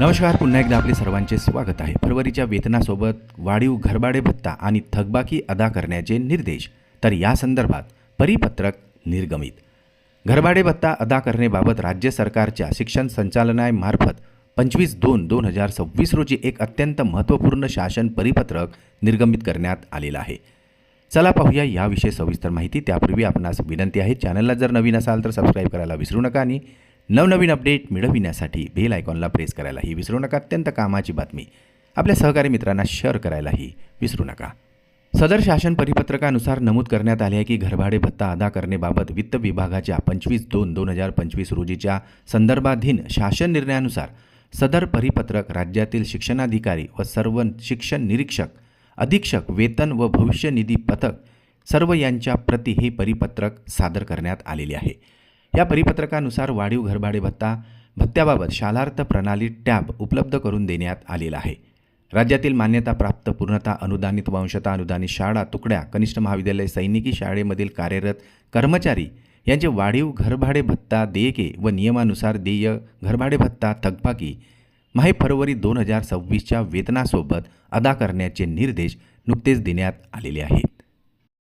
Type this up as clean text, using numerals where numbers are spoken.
नमस्कार. पुन्हा एकदा आपले सर्वांचे स्वागत आहे. फरवरीच्या वेतनासोबत वाढीव घरभाडे भत्ता आणि थकबाकी अदा करण्याचे निर्देश. तर या संदर्भात परिपत्रक निर्गमित. घरभाडे भत्ता अदा करण्याबाबत राज्य सरकारच्या शिक्षण संचालनालयामार्फत 25/2/2026 रोजी एक अत्यंत महत्त्वपूर्ण शासन परिपत्रक निर्गमित करण्यात आलेलं आहे. चला पाहूया याविषयी सविस्तर माहिती. त्यापूर्वी आपणास विनंती आहे, चॅनलला जर नवीन असाल तर सबस्क्राईब करायला विसरू नका आणि नवनवीन अपडेट मिळविण्यासाठी बेल आयकॉनला प्रेस करायलाही विसरू नका. अत्यंत कामाची बातमी आपल्या सहकारी मित्रांना शेअर करायलाही विसरू नका. सदर शासन परिपत्रकानुसार नमूद करण्यात आले आहे की घरभाडे भत्ता अदा करण्याबाबत वित्त विभागाच्या 25/2/2025 रोजीच्या संदर्भाधीन शासन निर्णयानुसार सदर परिपत्रक राज्यातील शिक्षणाधिकारी व सर्व शिक्षण निरीक्षक, अधीक्षक, वेतन व भविष्य निधी पथक सर्व यांच्या प्रति हे परिपत्रक सादर करण्यात आलेले आहे. या परिपत्रकानुसार वाढीव घरभाडे भत्त्याबाबत शालार्थ प्रणाली टॅब उपलब्ध करून देण्यात आलेला आहे. राज्यातील मान्यताप्राप्त पूर्णतः अनुदानित व अंशतः अनुदानित शाळा, तुकड्या, कनिष्ठ महाविद्यालय, सैनिकी शाळेमधील कार्यरत कर्मचारी यांचे वाढीव घरभाडे भत्ता देयके व नियमानुसार देय घरभाडे भत्ता थकबाकी फरवरी 2026च्या वेतनासोबत अदा करण्याचे निर्देश नुकतेच देण्यात आलेले आहे.